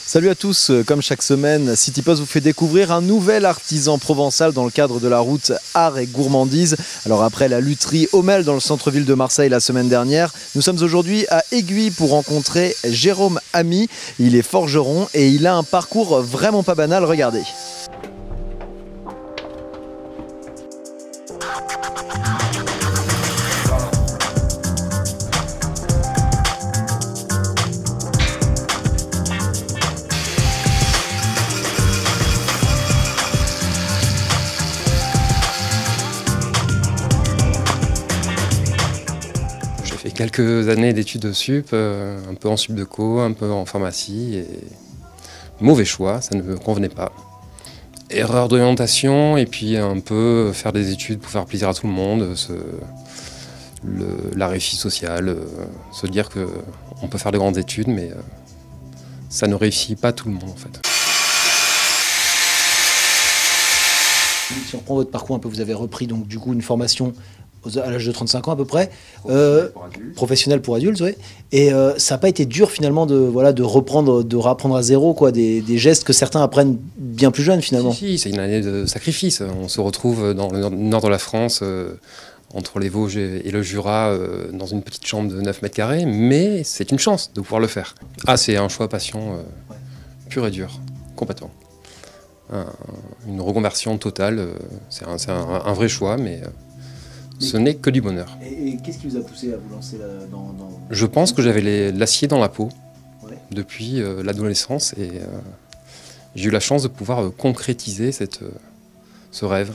Salut à tous, comme chaque semaine, CityPost vous fait découvrir un nouvel artisan provençal dans le cadre de la route art et gourmandise. Alors après la lutherie Haumel dans le centre-ville de Marseille la semaine dernière, nous sommes aujourd'hui à Aiguille pour rencontrer Jérôme Ami. Il est forgeron et il a un parcours vraiment pas banal, regardez. Quelques années d'études sup, un peu en sup de co, un peu en pharmacie, et mauvais choix, ça ne me convenait pas. Erreur d'orientation, et puis un peu faire des études pour faire plaisir à tout le monde, la réussite sociale, se dire qu'on peut faire de grandes études, mais ça ne réussit pas tout le monde en fait. Si on reprend votre parcours un peu, vous avez repris donc du coup une formation à l'âge de 35 ans à peu près, professionnel pour adultes, ouais. Et ça n'a pas été dur finalement de reprendre, de réapprendre à zéro quoi, des gestes que certains apprennent bien plus jeunes finalement. Si, c'est une année de sacrifice. On se retrouve dans le nord de la France, entre les Vosges et le Jura, dans une petite chambre de 9 mètres carrés, mais c'est une chance de pouvoir le faire. Ah, c'est un choix passion pur et dur, complètement. Une reconversion totale, c'est un vrai choix, mais ce n'est que du bonheur. Et qu'est-ce qui vous a poussé à vous lancer dans... Je pense que j'avais l'acier dans la peau depuis l'adolescence et j'ai eu la chance de pouvoir concrétiser ce rêve.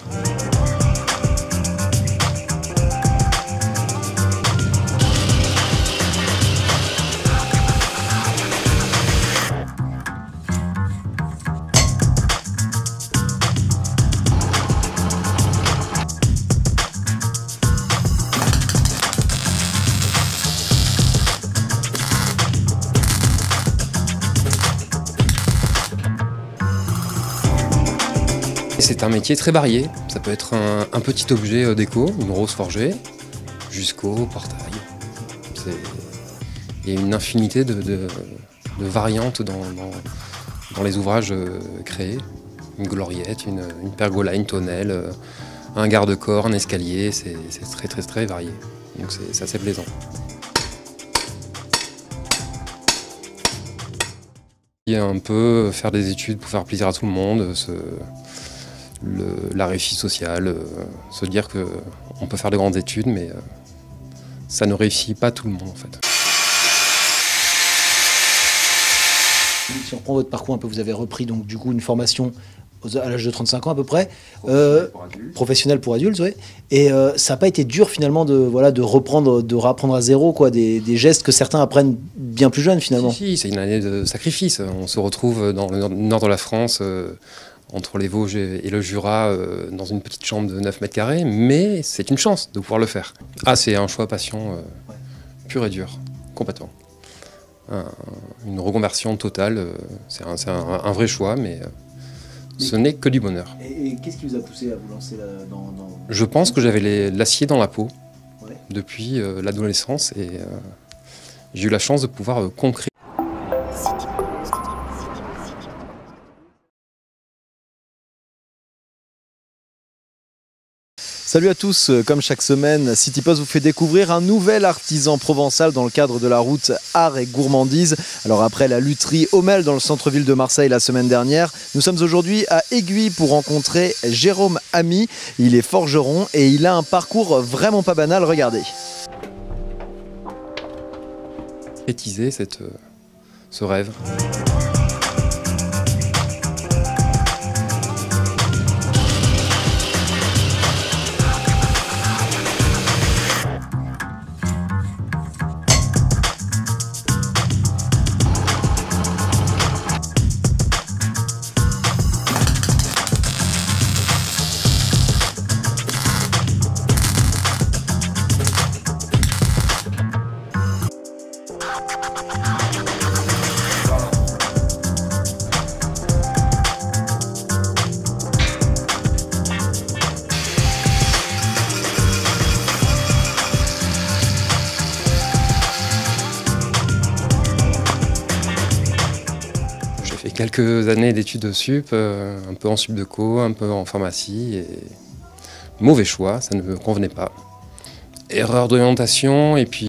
C'est un métier très varié, ça peut être un petit objet déco, une rose forgée, jusqu'au portail. Il y a une infinité de variantes dans les ouvrages créés. Une gloriette, une pergola, une tonnelle, un garde-corps, un escalier, c'est très varié. Donc c'est assez plaisant. Il y a un peu faire des études pour faire plaisir à tout le monde, la réussite sociale, se dire qu'on peut faire de grandes études, mais ça ne réussit pas tout le monde en fait. Si on reprend votre parcours un peu, vous avez repris donc du coup une formation à l'âge de 35 ans à peu près, professionnel pour adultes, ouais. Et ça n'a pas été dur finalement de reprendre, de réapprendre à zéro quoi, des gestes que certains apprennent bien plus jeunes finalement. Si, c'est une année de sacrifice. On se retrouve dans le nord de la France, entre les Vosges et le Jura, dans une petite chambre de 9 mètres carrés, mais c'est une chance de pouvoir le faire. Ah, c'est un choix passion pur et dur, complètement. Une reconversion totale, c'est un vrai choix, mais ce n'est que du bonheur. Et qu'est-ce qui vous a poussé à vous lancer dans... Je pense que j'avais l'acier dans la peau depuis l'adolescence et j'ai eu la chance de pouvoir concrétiser. Salut à tous, comme chaque semaine, CityPost vous fait découvrir un nouvel artisan provençal dans le cadre de la route art et gourmandise. Alors après la lutherie Haumel dans le centre-ville de Marseille la semaine dernière, nous sommes aujourd'hui à Aiguille pour rencontrer Jérôme Ami. Il est forgeron et il a un parcours vraiment pas banal, regardez. Concrétiser ce rêve. quelques années d'études de sup, un peu en sup de co, un peu en pharmacie. Et mauvais choix, ça ne me convenait pas. Erreur d'orientation et puis